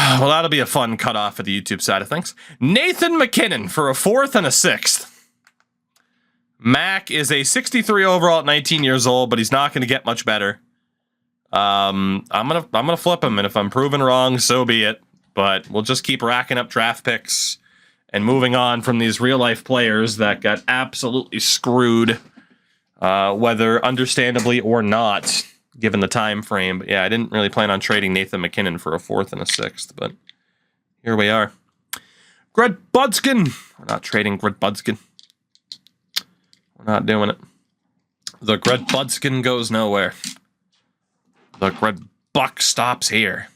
Well, that'll be a fun cutoff for the YouTube side of things. Nathan McKinnon for a 4th and a 6th. Mac is a 63 overall at 19 years old, but he's not going to get much better. I'm gonna flip him, and if I'm proven wrong, so be it. But we'll just keep racking up draft picks and moving on from these real-life players that got absolutely screwed, whether understandably or not, given the time frame. But yeah, I didn't really plan on trading Nathan McKinnon for a 4th and a 6th, but here we are. Gred Budskin. We're not trading Gred Budskin. We're not doing it. The Gred Budskin goes nowhere. The Gred Buck stops here.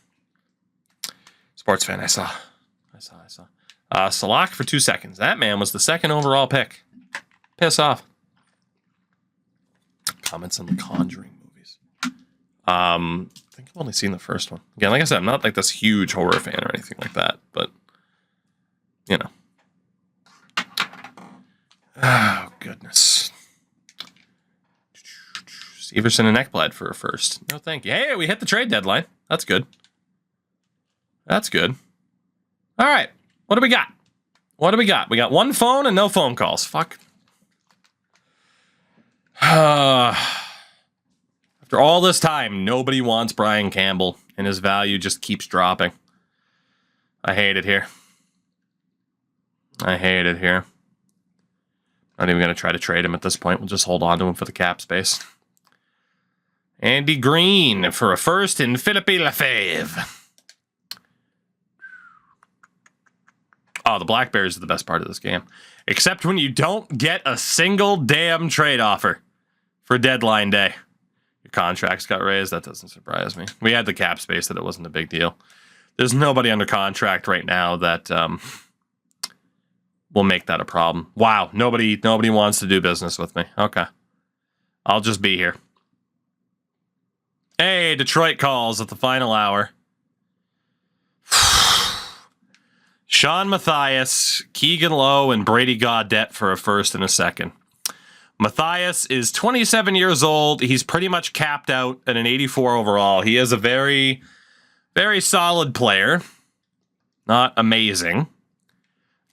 Sports fan, I saw. Salak for 2 seconds. That man was the 2nd overall pick. Piss off. Comments on the Conjuring movies. I think I've only seen the first one. Again, like I said, I'm not like this huge horror fan or anything like that, but you know. Oh, goodness. Severson and Ekblad for a 1st. No, thank you. Hey, we hit the trade deadline. That's good. That's good. All right. What do we got? What do we got? We got 1 phone and no phone calls. Fuck. After all this time, nobody wants Brian Campbell, and his value just keeps dropping. I hate it here. I hate it here. Not even going to try to trade him at this point. We'll just hold on to him for the cap space. Andy Green for a 1st and Philippe Lefebvre. Oh, the Black Bears are the best part of this game. Except when you don't get a single damn trade offer for deadline day. Your contracts got raised. That doesn't surprise me. We had the cap space that it wasn't a big deal. There's nobody under contract right now that will make that a problem. Wow, nobody wants to do business with me. Okay. I'll just be here. Hey, Detroit calls at the final hour. Sean Matthias, Keegan Lowe, and Brady Gaudette for a 1st and a 2nd. Matthias is 27 years old. He's pretty much capped out at an 84 overall. He is a very, very solid player. Not amazing.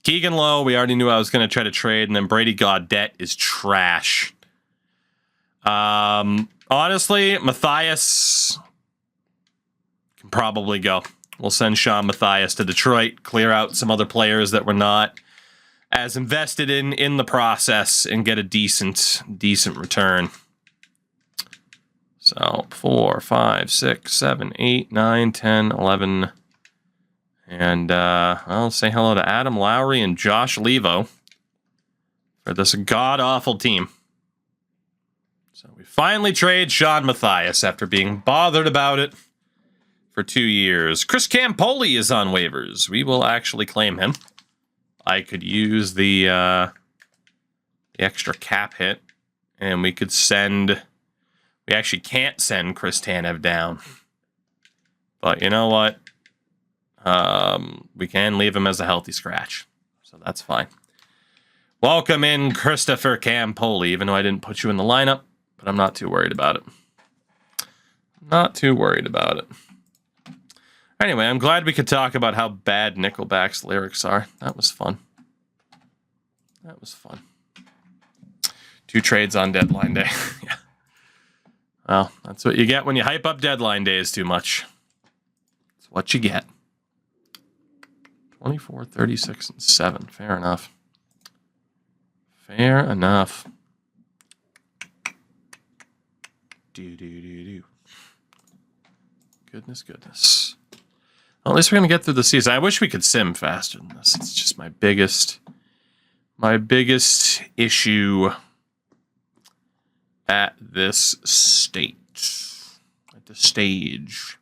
Keegan Lowe, we already knew I was going to try to trade, and then Brady Gaudette is trash. Honestly, Matthias can probably go. We'll send Sean Matthias to Detroit, clear out some other players that were not as invested in the process, and get a decent return. So 4, 5, 6, 7, 8, 9, 10, 11. And I'll say hello to Adam Lowry and Josh Levo for this god-awful team. So we finally trade Sean Matthias after being bothered about it for 2 years. Chris Campoli is on waivers. We will actually claim him. I could use the extra cap hit, and we could send... We actually can't send Chris Tanev down. But you know what? We can leave him as a healthy scratch. So that's fine. Welcome in Christopher Campoli, even though I didn't put you in the lineup. But I'm not too worried about it. Not too worried about it. Anyway, I'm glad we could talk about how bad Nickelback's lyrics are. That was fun. That was fun. 2 trades on deadline day. Yeah. Well, that's what you get when you hype up deadline days too much. That's what you get. 24, 36, and 7. Fair enough. Fair enough. Do. Goodness. Well, at least we're going to get through the season. I wish we could sim faster than this. It's just my biggest issue at this state. At this stage.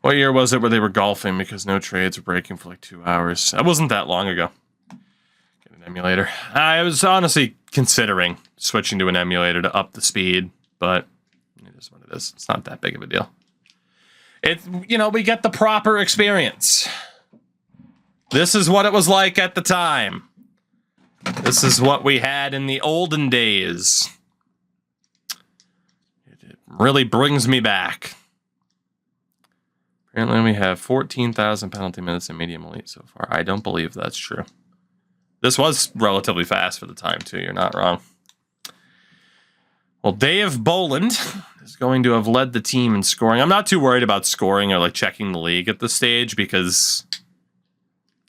What year was it where they were golfing because no trades were breaking for like 2 hours? That wasn't that long ago. Get an emulator. I was honestly considering switching to an emulator to up the speed, but it is what it is. It's not that big of a deal. We get the proper experience. This is what it was like at the time. This is what we had in the olden days. It really brings me back. Apparently we have 14,000 penalty minutes in medium elite so far. I don't believe that's true. This was relatively fast for the time, too. You're not wrong. Well, Dave Boland is going to have led the team in scoring. I'm not too worried about scoring or like checking the league at this stage because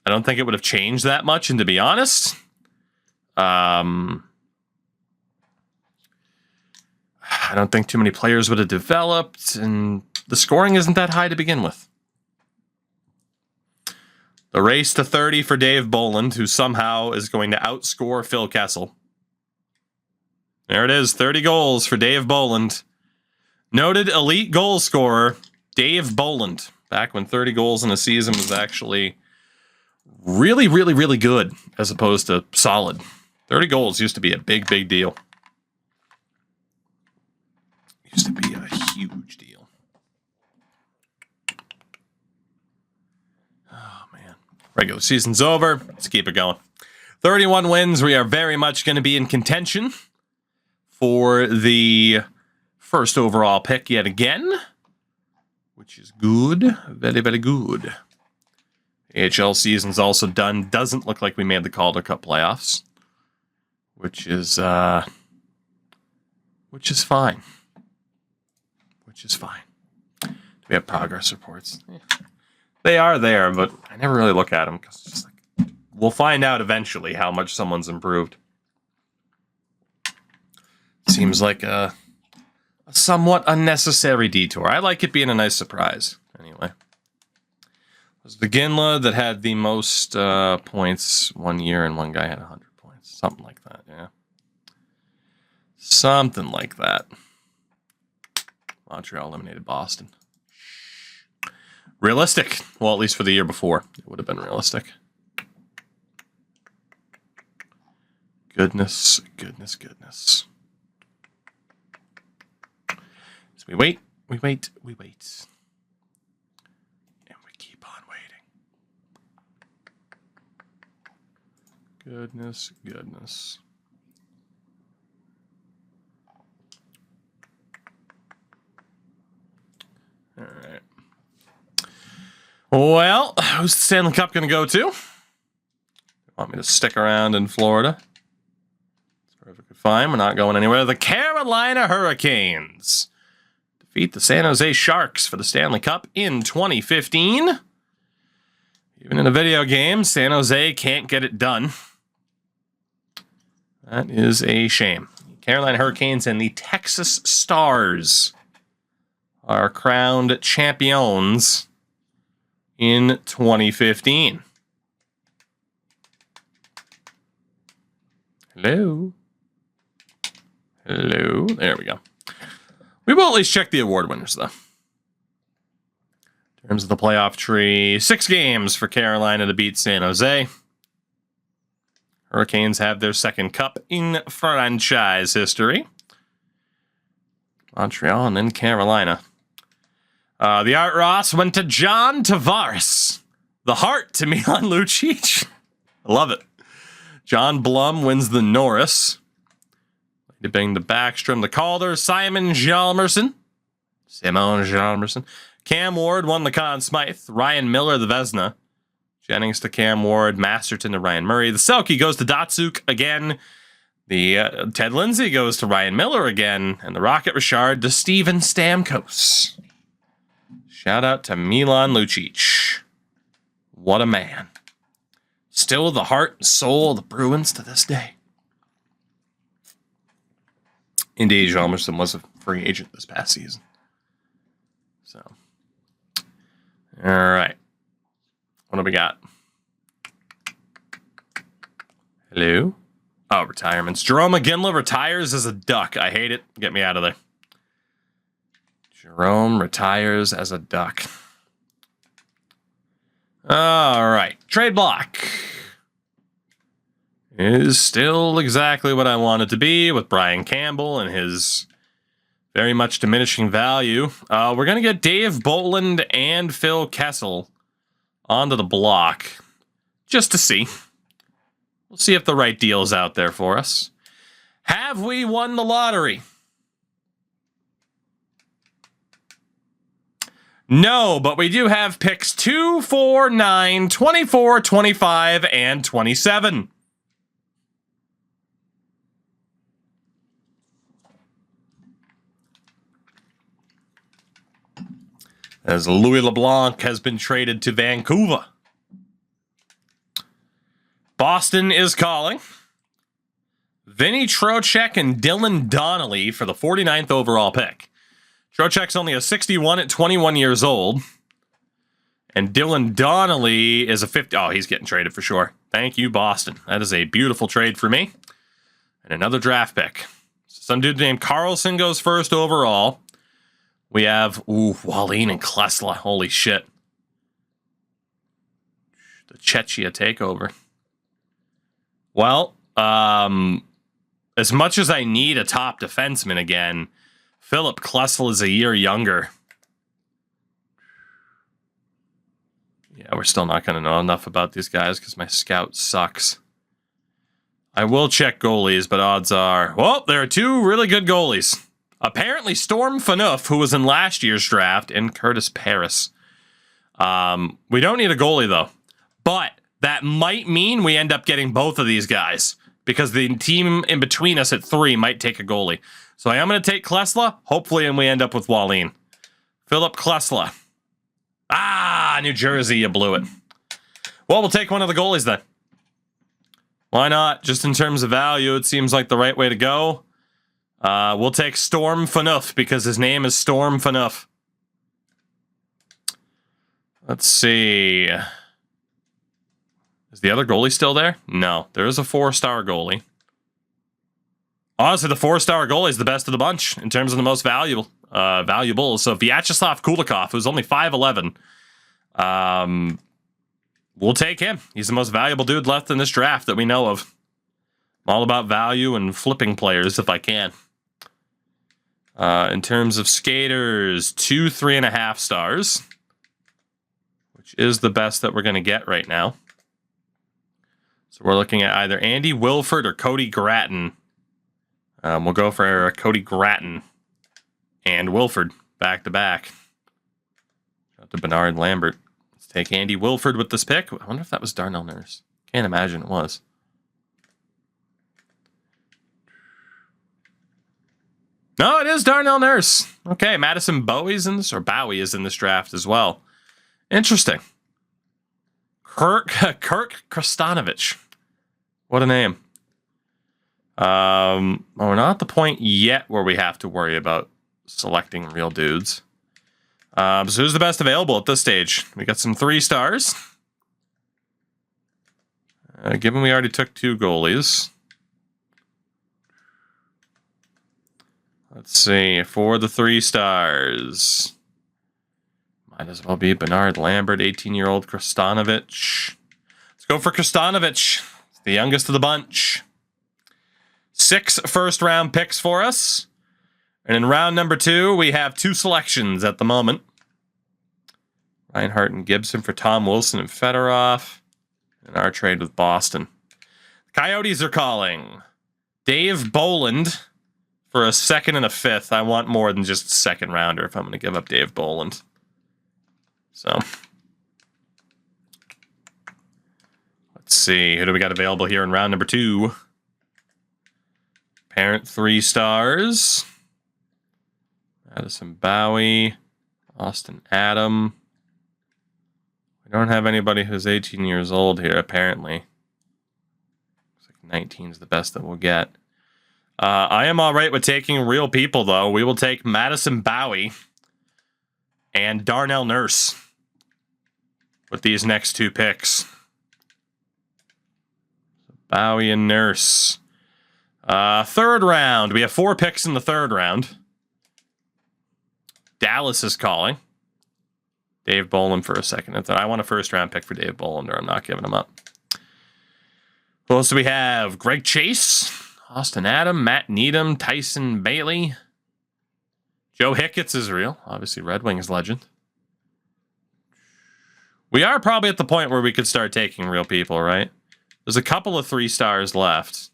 I don't think it would have changed that much. And to be honest, I don't think too many players would have developed, and the scoring isn't that high to begin with. The race to 30 for Dave Boland, who somehow is going to outscore Phil Kessel. There it is, 30 goals for Dave Boland. Noted elite goal scorer, Dave Boland. Back when 30 goals in a season was actually really, really, really good as opposed to solid. 30 goals used to be a big, big deal. Used to be a huge deal. Oh, man. Regular season's over. Let's keep it going. 31 wins. We are very much going to be in contention for the first overall pick yet again, which is good. Very, very good. AHL season's also done. Doesn't look like we made the Calder Cup playoffs, which is fine. Which is fine. We have progress reports. They are there, but I never really look at them because it's just like we'll find out eventually how much someone's improved. Seems like a somewhat unnecessary detour. I like it being a nice surprise. Anyway, it was the Ginla that had the most points one year, and one guy had 100 points. Something like that, yeah. Something like that. Montreal eliminated Boston. Realistic. Well, at least for the year before. It would have been realistic. Goodness, goodness, goodness. So we wait, we wait, we wait. And we keep on waiting. Goodness, goodness. All right. Well, who's the Stanley Cup going to go to? Want me to stick around in Florida? It's perfectly fine. We're not going anywhere. The Carolina Hurricanes defeat the San Jose Sharks for the Stanley Cup in 2015. Even in a video game, San Jose can't get it done. That is a shame. The Carolina Hurricanes and the Texas Stars are crowned champions in 2015. Hello. Hello. There we go. We will at least check the award winners, though. In terms of the playoff tree, 6 games for Carolina to beat San Jose. Hurricanes have their second cup in franchise history. Montreal and then Carolina. The Art Ross went to John Tavares. The Hart to Milan Lucic. I love it. John Blum wins the Norris. Lady Bing to Backstrom. The Calder. Simon Hjalmarsson. Cam Ward won the Conn Smythe. Ryan Miller the Vezina. Jennings to Cam Ward. Masterton to Ryan Murray. The Selke goes to Datsuk again. The Ted Lindsay goes to Ryan Miller again. And the Rocket Richard to Steven Stamkos. Shout out to Milan Lucic. What a man. Still the heart and soul of the Bruins to this day. Indeed, Hjalmarsson was a free agent this past season. So, all right. What do we got? Hello? Oh, retirements. Jerome Ginla retires as a Duck. I hate it. Get me out of there. Jerome retires as a Duck. All right. Trade block is still exactly what I want it to be with Brian Campbell and his very much diminishing value. We're going to get Dave Boland and Phil Kessel onto the block just to see. We'll see if the right deal is out there for us. Have we won the lottery? No, but we do have picks 2, 4, 9, 24, 25, and 27. As Louis LeBlanc has been traded to Vancouver. Boston is calling Vinny Trocheck and Dylan Donnelly for the 49th overall pick. Trocheck's only a 61 at 21 years old. And Dylan Donnelly is a 50. Oh, he's getting traded for sure. Thank you, Boston. That is a beautiful trade for me. And another draft pick. Some dude named Carlson goes first overall. We have, Wallin and Klesla. Holy shit. The Chechia takeover. Well, as much as I need a top defenseman again, Philip Klesla is a year younger. Yeah, we're still not going to know enough about these guys because my scout sucks. I will check goalies, but odds are... Well, there are two really good goalies. Apparently, Storm Phaneuf, who was in last year's draft, and Curtis Paris. We don't need a goalie, though. But that might mean we end up getting both of these guys because the team in between us at 3 might take a goalie. So I am going to take Klesla, hopefully, and we end up with Wallin. Philip Klesla. New Jersey, you blew it. Well, we'll take one of the goalies then. Why not? Just in terms of value, it seems like the right way to go. We'll take Storm Phaneuf because his name is Storm Phaneuf. Let's see. Is the other goalie still there? No, there is a 4-star goalie. Honestly, the 4-star goalie is the best of the bunch in terms of the most valuable. So Vyacheslav Kulikov, who's only 5'11", we'll take him. He's the most valuable dude left in this draft that we know of. I'm all about value and flipping players if I can. In terms of skaters, 2 3.5 stars, which is the best that we're going to get right now. So we're looking at either Andy Wilford or Cody Gratton. We'll go for Cody Gratton and Wilford back to back. Out to Bernard Lambert. Let's take Andy Wilford with this pick. I wonder if that was Darnell Nurse. Can't imagine it was. No, it is Darnell Nurse. Okay, Madison Bowie's in this, or Bowie is in this draft as well. Interesting. Kirk Kristanovich. What a name. We're not at the point yet where we have to worry about selecting real dudes. So who's the best available at this stage? We got some 3 stars. Given we already took 2 goalies. Let's see, for the 3 stars. Might as well be Bernard Lambert, 18-year-old Kristanovich. Let's go for Kristanovich. It's the youngest of the bunch. 6 first-round picks for us. And in round number 2, we have 2 selections at the moment. Reinhart and Gibson for Tom Wilson and Fedorov. And our trade with Boston. The Coyotes are calling Dave Boland for a 2nd and a 5th. I want more than just a 2nd rounder if I'm going to give up Dave Boland. So, let's see. Who do we got available here in round number 2? Parent 3 stars. Madison Bowie. Austin Adam. We don't have anybody who's 18 years old here, apparently. Looks like 19 is the best that we'll get. I am all right with taking real people, though. We will take Madison Bowie and Darnell Nurse with these next 2 picks. Bowie and Nurse. 3rd round. We have 4 picks in the 3rd round. Dallas is calling Dave Boland for a 2nd and 3rd. I want a 1st-round pick for Dave Boland, or I'm not giving him up. Who else do we have? Greg Chase, Austin Adam, Matt Needham, Tyson Bailey. Joe Hicketts is real. Obviously, Red Wings legend. We are probably at the point where we could start taking real people, right? There's a couple of 3 stars left.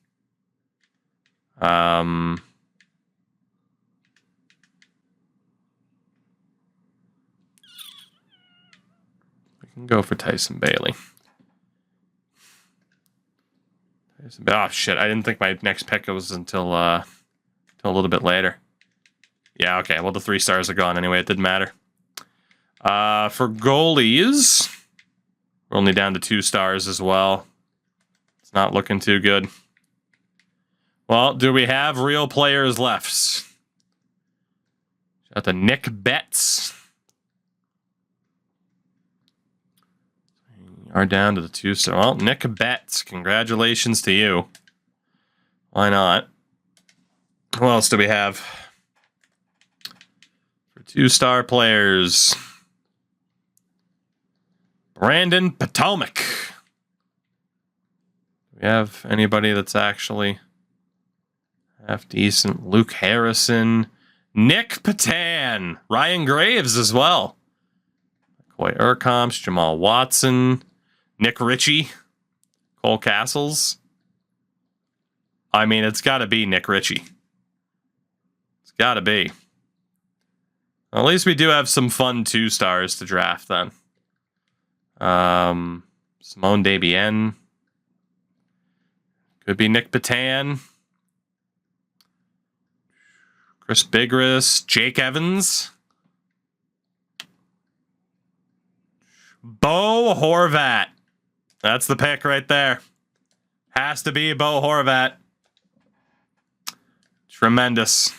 can go for Tyson Bailey. Oh, shit. I didn't think my next pick was until a little bit later. Yeah, okay. Well, the 3 stars are gone anyway. It didn't matter. For goalies, we're only down to 2 stars as well. It's not looking too good. Well, do we have real players left? Shout out to Nick Betts. We are down to the 2 star. Well, Nick Betts, congratulations to you. Why not? Who else do we have? For 2-star players. Brandon Potomac. Do we have anybody that's actually half decent? Luke Harrison. Nick Patan. Ryan Graves as well. McCoy Urkomps. Jamal Watson. Nick Ritchie. Cole Castles. I mean, it's got to be Nick Ritchie. It's got to be. Well, at least we do have some fun 2 stars to draft then. Simone Desbiens. Could be Nick Patan. Chris Bigris. Jake Evans. Bo Horvat. That's the pick right there. Has to be Bo Horvat. Tremendous.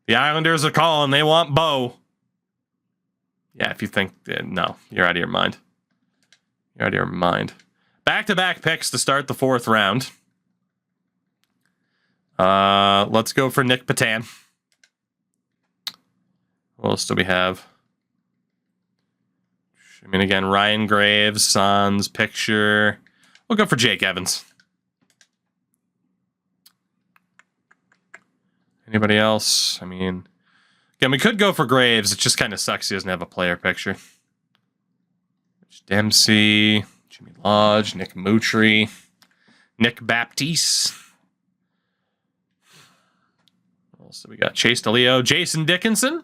The Islanders are calling. They want Bo. Yeah, if you think... no, you're out of your mind. You're out of your mind. Back-to-back picks to start the 4th round. Let's go for Nick Patan. What else do we have? I mean, again, Ryan Graves, Sans, picture. We'll go for Jake Evans. Anybody else? I mean, again, we could go for Graves. It just kind of sucks he doesn't have a player picture. Dempsey, Jimmy Lodge, Nick Mutry, Nick Baptiste. What else do we got? Chase DeLeo, Jason Dickinson. I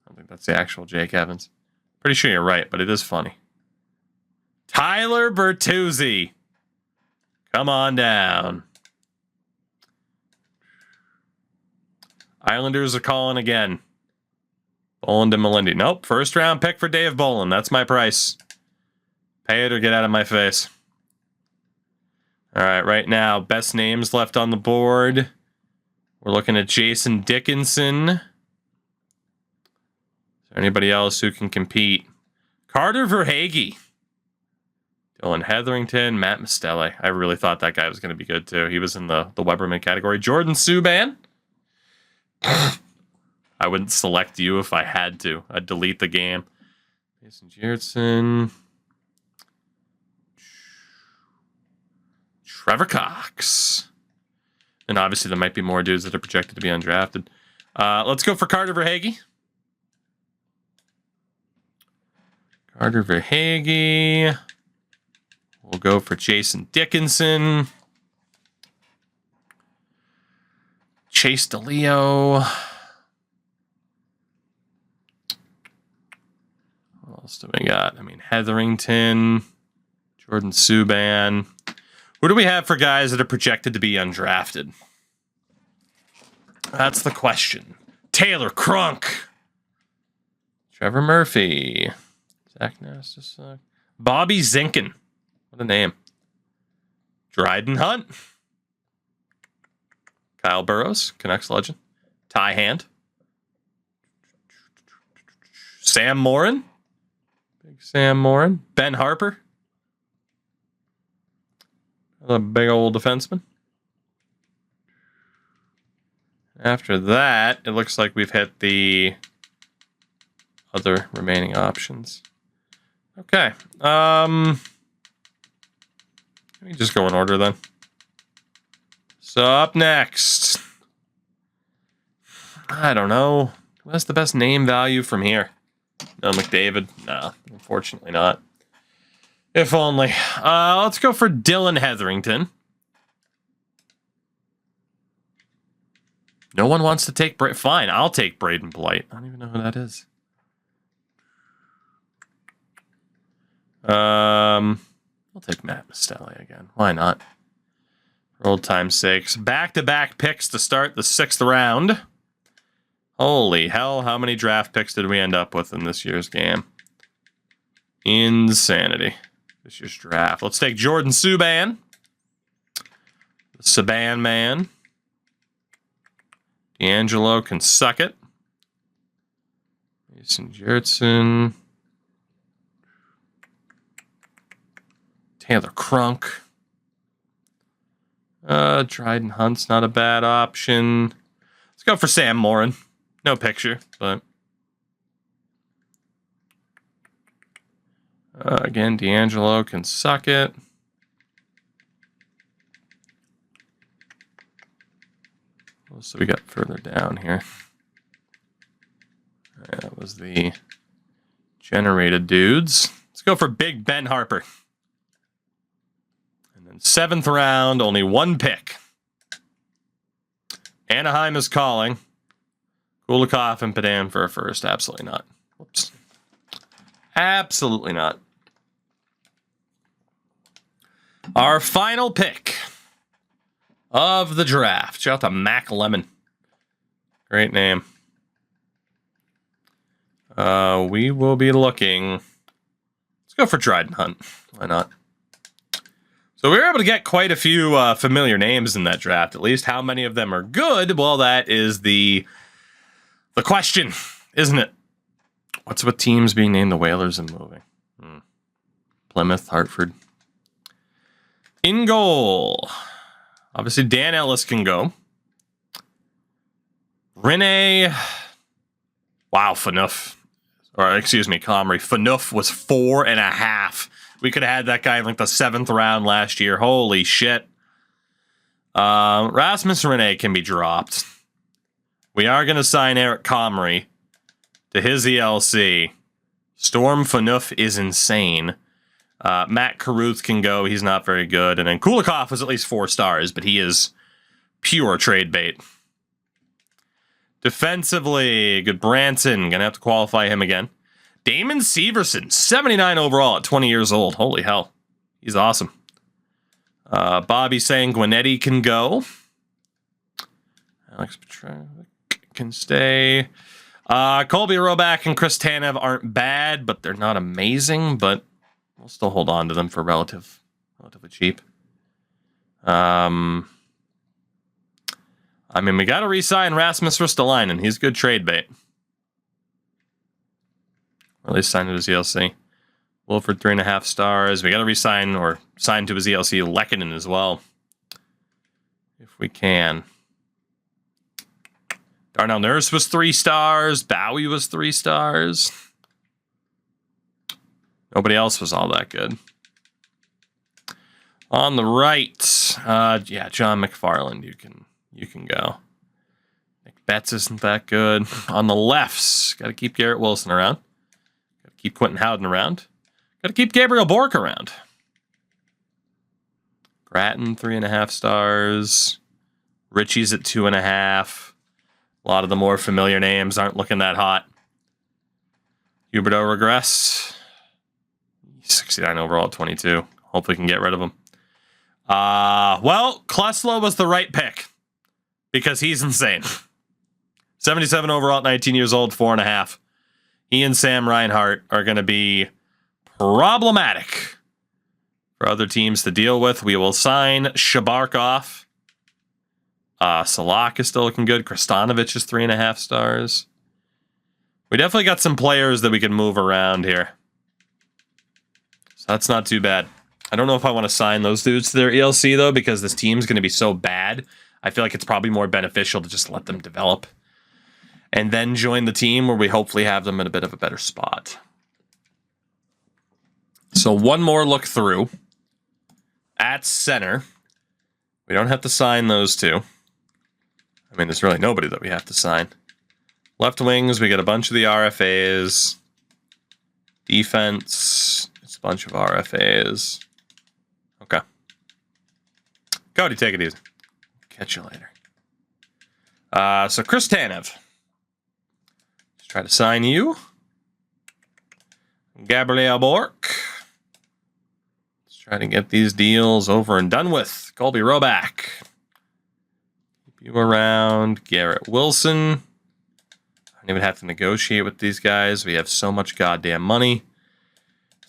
don't think that's the actual Jake Evans. Pretty sure you're right, but it is funny. Tyler Bertuzzi. Come on down. Islanders are calling again. Bolin to Melindy. Nope. 1st round pick for Dave Bolin. That's my price. Pay it or get out of my face. All right. Right now, best names left on the board. We're looking at Jason Dickinson. Is there anybody else who can compete? Carter Verhaeghe. Dylan Hetherington. Matt Mastelle. I really thought that guy was going to be good, too. He was in the Weberman category. Jordan Subban. I wouldn't select you if I had to. I'd delete the game. Jason Gertson. Trevor Cox. And obviously there might be more dudes that are projected to be undrafted. Let's go for Carter Verhaeghe. Carter Verhaeghe. We'll go for Jason Dickinson. Chase DeLeo. What else do we got? I mean, Hetherington, Jordan Subban. Who do we have for guys that are projected to be undrafted? That's the question. Taylor Crunk. Trevor Murphy. Zach Nastis. Bobby Zinkin. What a name. Dryden Hunt. Kyle Burrows, Canucks legend. Ty Hand. Sam Morin. Big Sam Morin. Ben Harper. A big old defenseman. After that, it looks like we've hit the other remaining options. Okay. Let me just go in order then. So up next, I don't know. What's the best name value from here? No, McDavid? No, unfortunately not. If only. Let's go for Dylan Hetherington. No one wants to take Fine, I'll take Braden Blight. I don't even know who that is. I'll take Matt Mastelli again. Why not? For old time's sakes. Back-to-back picks to start the 6th round. Holy hell, how many draft picks did we end up with in this year's game? Insanity. This year's draft. Let's take Jordan Subban. The Subban man. D'Angelo can suck it. Mason Jertson. Taylor Crunk. Dryden Hunt's not a bad option. Let's go for Sam Morin. No picture, but again, D'Angelo can suck it. What else do we got further down here? That was the generated dudes. Let's go for Big Ben Harper. And then 7th round, only one pick. Anaheim is calling. Kulikov and Padan for a first. Absolutely not. Whoops. Absolutely not. Our final pick of the draft. Shout out to Mac Lemon. Great name. We will be looking. Let's go for Dryden Hunt. Why not? So we were able to get quite a few familiar names in that draft. At least how many of them are good? Well, that is the question, isn't it? What's with teams being named the Whalers and moving? Plymouth, Hartford. In goal. Obviously, Dan Ellis can go. Rene. Wow, Phaneuf. Or, excuse me, Comrie. Phaneuf was 4.5. We could have had that guy in like the 7th round last year. Holy shit. Rasmus Rene can be dropped. We are going to sign Eric Comrie to his ELC. Storm Phaneuf is insane. Matt Carruth can go. He's not very good. And then Kulikov was at least 4 stars, but he is pure trade bait. Defensively, good Branson. Going to have to qualify him again. Damon Severson, 79 overall at 20 years old. Holy hell. He's awesome. Bobby Sanguinetti can go. Alex Petrov can stay. Colby Roback and Chris Tanev aren't bad, but they're not amazing. But we'll still hold on to them for relatively cheap. I mean, we got to re-sign Rasmus Ristolainen. He's good trade bait. Or at least sign to his ELC. Wilford, 3.5 stars. We got to re-sign or sign to his ELC Lehkonen as well. If we can. Darnell Nurse was 3 stars. Bowie was 3 stars. Nobody else was all that good. On the right, yeah, John McFarland, you can go. Nick Betts isn't that good. On the lefts, got to keep Garrett Wilson around. Got to keep Quentin Howden around. Got to keep Gabriel Bork around. Grattan, 3.5 stars. Richie's at 2.5. A lot of the more familiar names aren't looking that hot. Huberdeau regress. 69 overall at 22. Hopefully can get rid of him. Well, Kleslow was the right pick. Because he's insane. 77 overall at 19 years old, 4.5. He and Sam Reinhart are going to be problematic for other teams to deal with. We will sign Shabarkov. Salak is still looking good. Kristanovich is 3.5 stars. We definitely got some players that we can move around here. So that's not too bad. I don't know if I want to sign those dudes to their ELC, though, because this team's going to be so bad. I feel like it's probably more beneficial to just let them develop and then join the team where we hopefully have them in a bit of a better spot. So one more look through. At center, we don't have to sign those two. I mean, there's really nobody that we have to sign. Left wings, we get a bunch of the RFAs. Defense, it's a bunch of RFAs. Okay. Cody, take it easy. Catch you later. So Chris Tanev. Let's try to sign you. Gabriel Bork. try to get these deals over and done with. Colby Roback. Keep you around. Garrett Wilson. I don't even have to negotiate with these guys. We have so much goddamn money.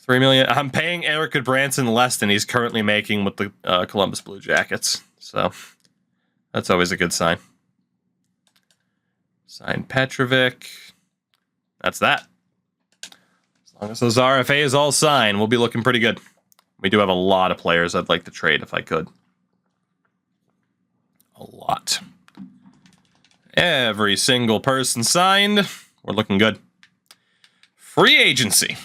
$3 million. I'm paying Eric Goodbranson less than he's currently making with the Columbus Blue Jackets. So that's always a good sign. Sign Petrovic. That's that. As long as those RFAs all sign, we'll be looking pretty good. We do have a lot of players I'd like to trade if I could. A lot. Every single person signed. We're looking good. Free agency.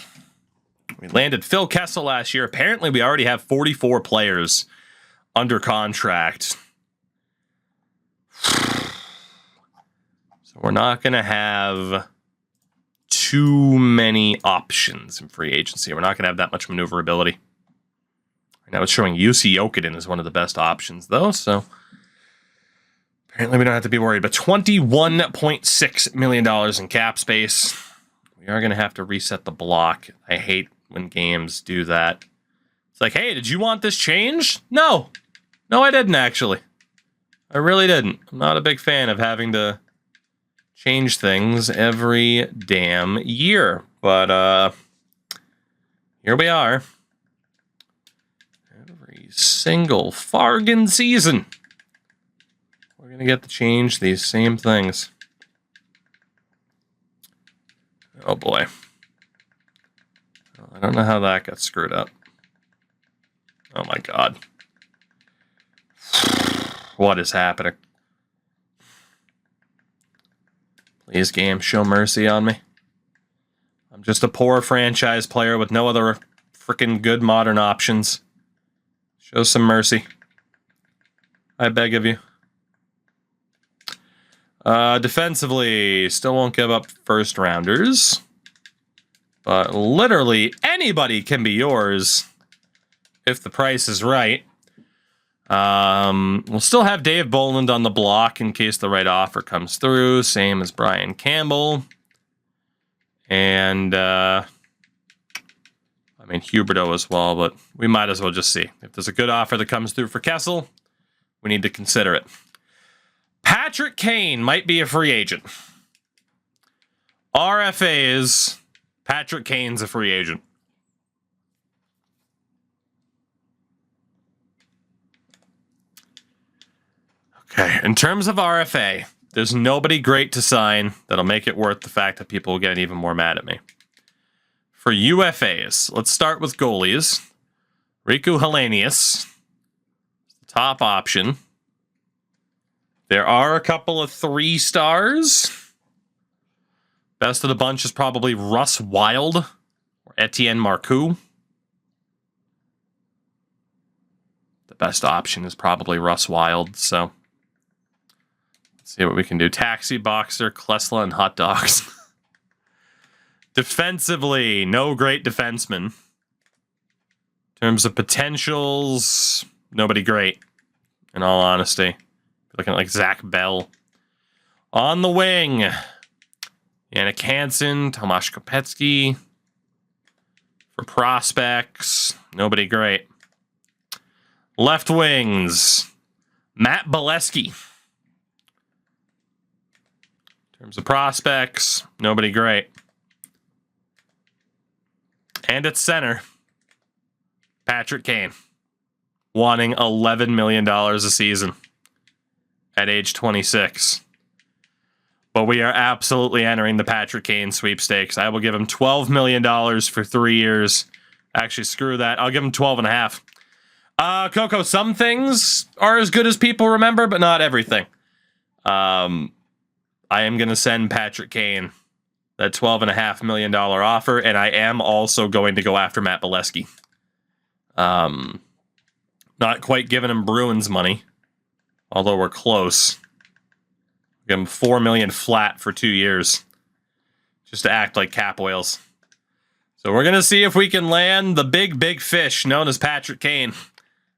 We landed Phil Kessel last year. Apparently, we already have 44 players under contract. So we're not going to have too many options in free agency. We're not going to have that much maneuverability. Right now it's showing UC Jokinen as one of the best options, though, so apparently we don't have to be worried. But $21.6 million in cap space. We are going to have to reset the block. I hate when games do that. It's like, hey, did you want this changed? No. No, I didn't, actually. I really didn't. I'm not a big fan of having to change things every damn year. But here we are. Every single fargan season, we're going to get to change these same things. Oh, boy. I don't know how that got screwed up. Oh, my God. What is happening? Please, game, show mercy on me. I'm just a poor franchise player with no other freaking good modern options. Show some mercy. I beg of you. Defensively, still won't give up first rounders. But literally anybody can be yours if the price is right. We'll still have Dave Boland on the block in case the right offer comes through. Same as Brian Campbell. And, I mean, Huberto as well, but we might as well just see. If there's a good offer that comes through for Kessel, we need to consider it. Patrick Kane might be a free agent. RFAs, Patrick Kane's a free agent. Okay, in terms of RFA, there's nobody great to sign that'll make it worth the fact that people will get even more mad at me. For UFAs, let's start with goalies. Riku Helenius, top option. There are a couple of 3 stars. Best of the bunch is probably Russ Wild or Etienne Marcoux. The best option is probably Russ Wild, so let's see what we can do. Taxi, Boxer, Klesla, and Hot Dogs. Defensively, no great defenseman. In terms of potentials, nobody great, in all honesty. Looking like Zach Bell. On the wing, Yannick Hansen, Tomasz Kopecki. For prospects, nobody great. Left wings, Matt Bolesky. In terms of prospects, nobody great. And at center, Patrick Kane, wanting $11 million a season at age 26. But we are absolutely entering the Patrick Kane sweepstakes. I will give him $12 million for 3 years. Actually, screw that. I'll give him 12.5. Coco, some things are as good as people remember, but not everything. I am going to send Patrick Kane that $12.5 million offer, and I am also going to go after Matt Bolesky. Not quite giving him Bruins money, although we're close. Give him $4 million flat for 2 years, just to act like cap whales. So we're gonna see if we can land the big fish known as Patrick Kane.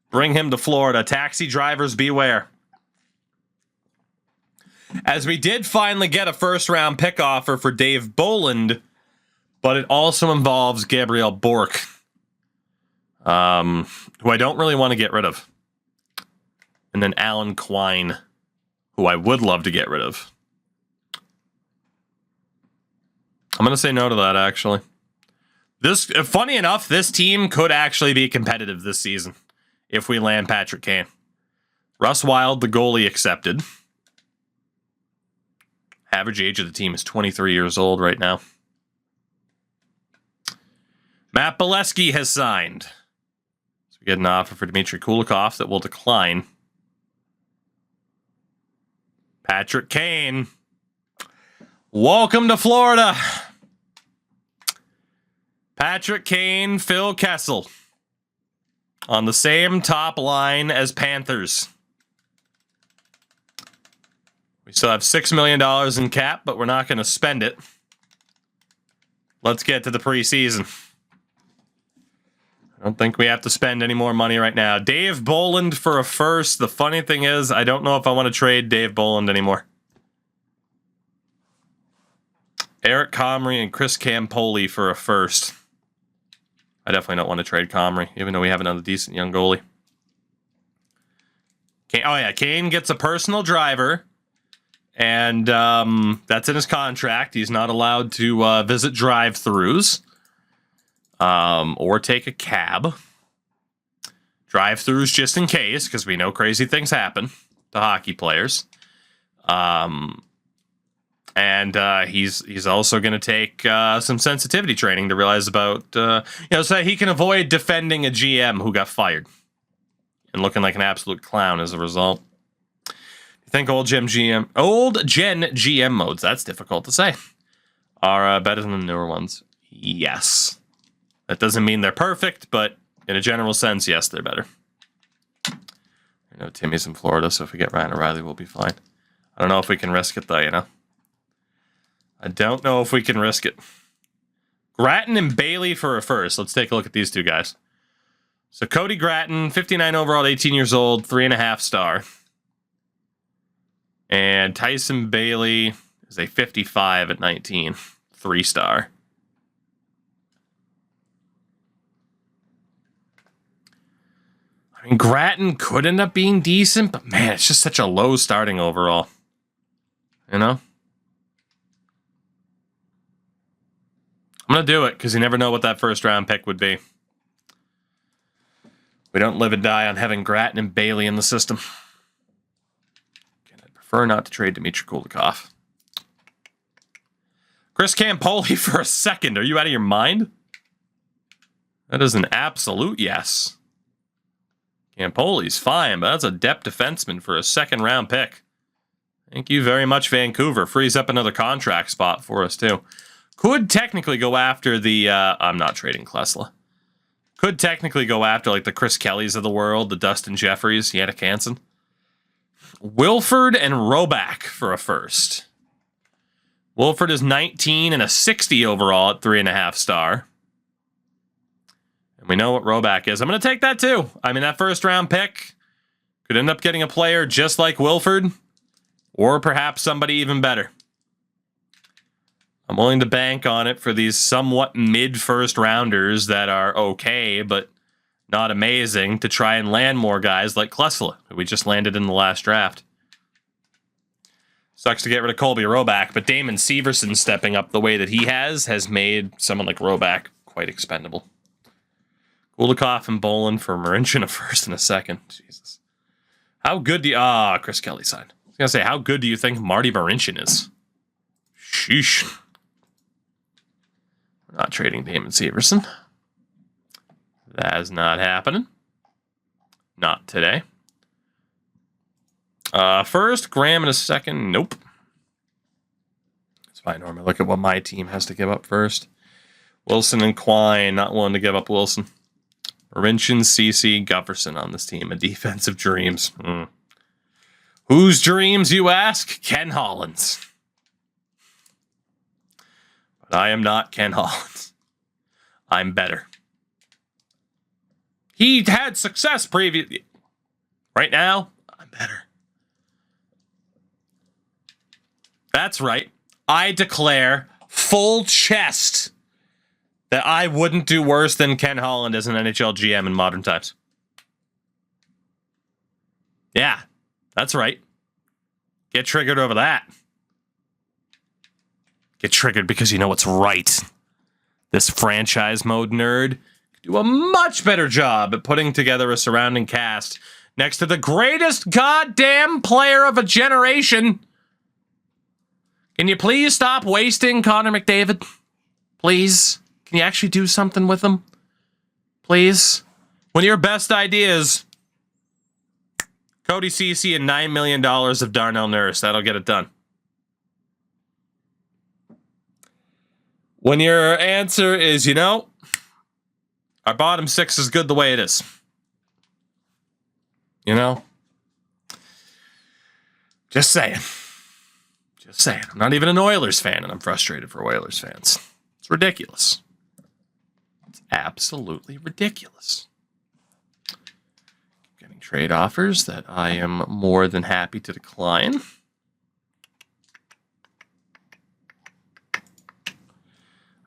Bring him to Florida. Taxi drivers beware. As we did finally get a first-round pick offer for Dave Boland, but it also involves Gabriel Bourque. who I don't really want to get rid of. And then Alan Quine, who I would love to get rid of. I'm going to say no to that, actually. Funny enough, this team could actually be competitive this season if we land Patrick Kane. Russ Wild, the goalie, accepted. Average age of the team is 23 years old right now. Matt Bolesky has signed. So we get an offer for Dmitry Kulikov that will decline. Patrick Kane. Welcome to Florida. Patrick Kane, Phil Kessel. On the same top line as Panthers. We still have $6 million in cap, but we're not going to spend it. Let's get to the preseason. I don't think we have to spend any more money right now. Dave Bolland for a first. The funny thing is, I don't know if I want to trade Dave Bolland anymore. Eric Comrie and Chris Campoli for a first. I definitely don't want to trade Comrie, even though we have another decent young goalie. Kane gets a personal driver. And that's in his contract. He's not allowed to visit drive-thrus or take a cab. Drive-thrus just in case, because we know crazy things happen to hockey players. And he's also going to take some sensitivity training to realize about, so he can avoid defending a GM who got fired and looking like an absolute clown as a result. I think old gen GM modes, that's difficult to say, are better than the newer ones. Yes. That doesn't mean they're perfect, but in a general sense, yes, they're better. I know Timmy's in Florida, so if we get Ryan O'Reilly, we'll be fine. I don't know if we can risk it, though, I don't know if we can risk it. Gratton and Bailey for a first. Let's take a look at these two guys. So Cody Gratton, 59 overall, 18 years old, 3.5 star. And Tyson Bailey is a 55 at 19, 3 star. I mean, Gratton could end up being decent, but man, it's just such a low starting overall. I'm going to do it because you never know what that first round pick would be. We don't live and die on having Gratton and Bailey in the system. Prefer not to trade Dmitry Kulikov. Chris Campoli for a second. Are you out of your mind? That is an absolute yes. Campoli's fine, but that's a depth defenseman for a second round pick. Thank you very much, Vancouver. Frees up another contract spot for us, too. Could technically go after the... I'm not trading Klesla. Could technically go after like the Chris Kellys of the world, the Dustin Jeffries. He had a Canson. Wilford and Roback for a first. Wilford is 19 and a 60 overall at 3.5 star. And we know what Roback is. I'm going to take that too. I mean, that first round pick could end up getting a player just like Wilford, or perhaps somebody even better. I'm willing to bank on it for these somewhat mid-first rounders that are okay, but not amazing, to try and land more guys like Klesla, who we just landed in the last draft. Sucks to get rid of Colby Roback, but Damon Severson stepping up the way that he has made someone like Roback quite expendable. Kulikov and Bolin for Marincin a first and a second. Jesus. How good do you... Chris Kelly signed. I was going to say, how good do you think Marty Marincin is? Sheesh. We're not trading Damon Severson. That is not happening. Not today. First, Graham in a second. Nope. It's fine, Norman. Look at what my team has to give up first. Wilson and Quine, not willing to give up Wilson. Marincin, CC, Gufferson on this team. A defensive dreams. Whose dreams, you ask? Ken Holland's. But I am not Ken Holland. I'm better. He had success previously. Right now, I'm better. That's right. I declare full chest that I wouldn't do worse than Ken Holland as an NHL GM in modern times. Yeah, that's right. Get triggered over that. Get triggered because you know what's right. This franchise mode nerd do a much better job at putting together a surrounding cast next to the greatest goddamn player of a generation. Can you please stop wasting Connor McDavid? Please? Can you actually do something with him? Please? One of your best ideas, Cody Ceci and $9 million of Darnell Nurse. That'll get it done. When your answer is, you know, our bottom six is good the way it is. You know? Just saying. Just saying. I'm not even an Oilers fan, and I'm frustrated for Oilers fans. It's ridiculous. It's absolutely ridiculous. Getting trade offers that I am more than happy to decline.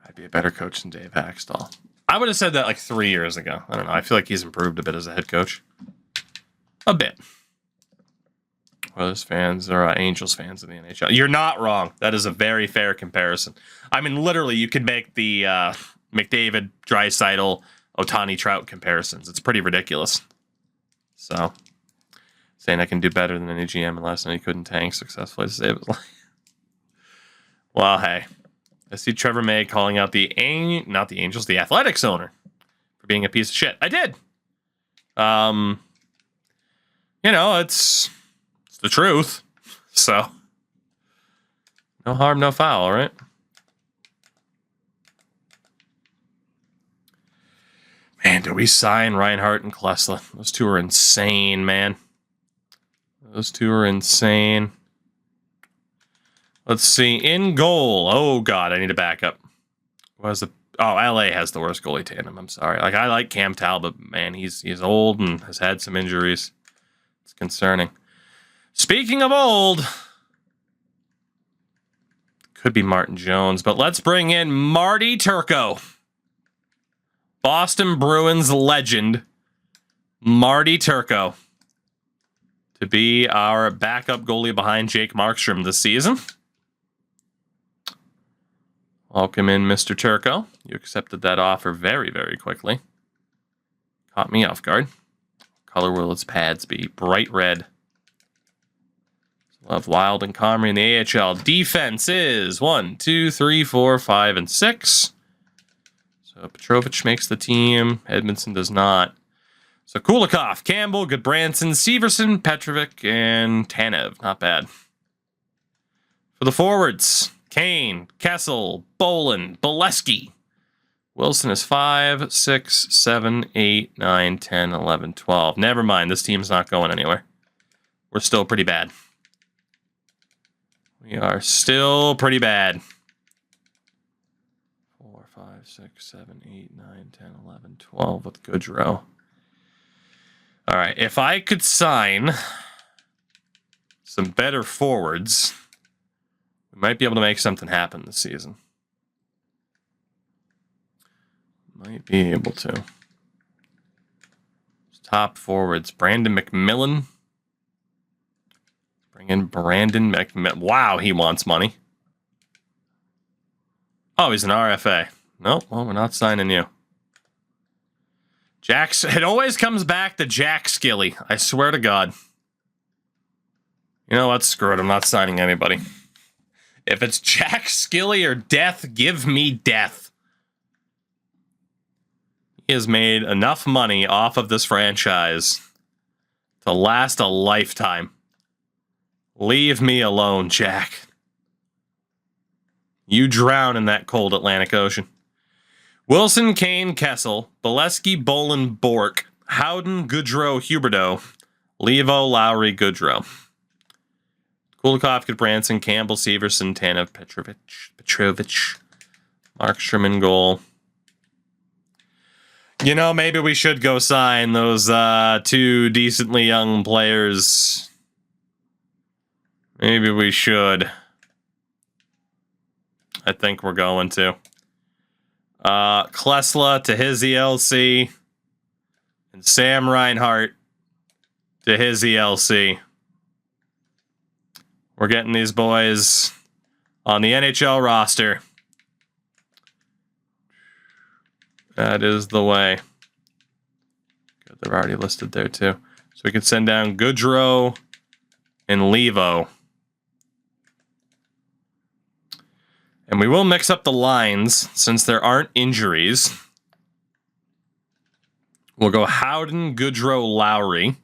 I'd be a better coach than Dave Haxtell. I would have said that like 3 years ago. I don't know. I feel like he's improved a bit as a head coach. A bit. Oilers fans or Angels fans of the NHL. You're not wrong. That is a very fair comparison. I mean, literally, you could make the McDavid, Draisaitl, Ohtani, Trout comparisons. It's pretty ridiculous. So, saying I can do better than any GM and last night he couldn't tank successfully to save his life. Well, hey. I see Trevor May calling out the Athletics owner for being a piece of shit. I did. You know, it's the truth. So, no harm, no foul, all right? Man, do we sign Reinhart and Klesla? Those two are insane, man. Those two are insane. Let's see. In goal. Oh, God. I need to back up. LA has the worst goalie tandem. I'm sorry. Like, I like Cam Talbot. Man, he's old and has had some injuries. It's concerning. Speaking of old, could be Martin Jones, but let's bring in Marty Turco. Boston Bruins legend, Marty Turco, to be our backup goalie behind Jake Markstrom this season. Welcome in, Mr. Turco. You accepted that offer very, very quickly. Caught me off guard. Color will its pads be? Bright red. Love Wild and Comrie in the AHL. Defense is 1, 2, 3, 4, 5, and 6. So Petrovich makes the team. Edmondson does not. So Kulikov, Campbell, Goodbranson, Severson, Petrovic, and Tanev. Not bad. For the forwards, Kane, Kessel, Bolin, Bolesky. Wilson is 5, 6, 7, 8, 9, 10, 11, 12. Never mind. This team's not going anywhere. We're still pretty bad. We are still pretty bad. 4, 5, 6, 7, 8, 9, 10, 11, 12 with Goodrow. All right. If I could sign some better forwards, we might be able to make something happen this season. Might be able to. Top forwards. Brandon McMillan. Bring in Brandon McMillan. Wow, he wants money. Oh, he's an RFA. Nope, well, we're not signing you. It always comes back to Jack Skilly. I swear to God. You know what? Screw it. I'm not signing anybody. If it's Jack Skilly or death, give me death. He has made enough money off of this franchise to last a lifetime. Leave me alone, Jack. You drown in that cold Atlantic Ocean. Wilson, Kane, Kessel, Bolesky, Bolin, Bork, Howden, Goodrow, Huberdeau, Levo, Lowry, Goodrow. Kulikov, Goodbranson, Campbell, Severson, Tanev, Petrovich, Markstrom in goal. You know, maybe we should go sign those two decently young players. Maybe we should. I think we're going to. Klesla to his ELC. And Sam Reinhart to his ELC. We're getting these boys on the NHL roster. That is the way. Good, they're already listed there too. So we can send down Goodrow and Levo. And we will mix up the lines since there aren't injuries. We'll go Howden, Goodrow, Lowry.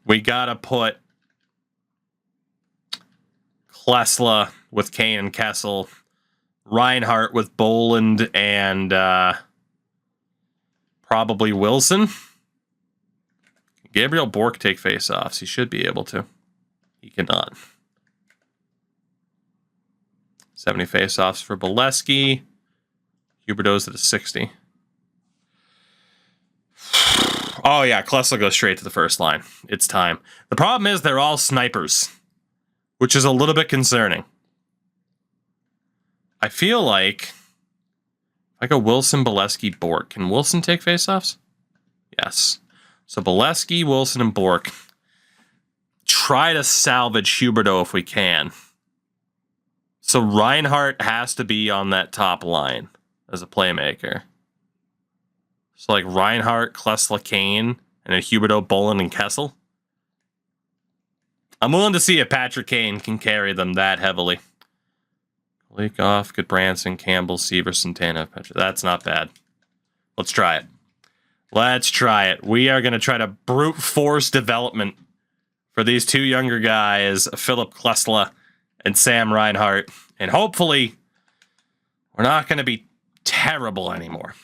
We gotta put Klesla with Kane and Kessel, Reinhart with Boland and probably Wilson. Gabriel Bork take faceoffs. He should be able to. He cannot. 70 faceoffs for Bolesky. Huberdeau's at a 60. Oh, yeah, Klesla goes straight to the first line. It's time. The problem is they're all snipers, which is a little bit concerning. I feel like I go Wilson, Bolesky, Bork. Can Wilson take faceoffs? Yes. So Bolesky, Wilson, and Bork. Try to salvage Huberdeau if we can. So Reinhart has to be on that top line as a playmaker. So like Reinhart, Klesla, Kane, and then Huberdeau, Boland, and Kessel. I'm willing to see if Patrick Kane can carry them that heavily. Leakoff, Goodbranson, Campbell, Severson, Tanev, Petra. That's not bad. Let's try it. Let's try it. We are going to try to brute force development for these two younger guys, Philip Klesla and Sam Reinhart. And hopefully, we're not going to be terrible anymore.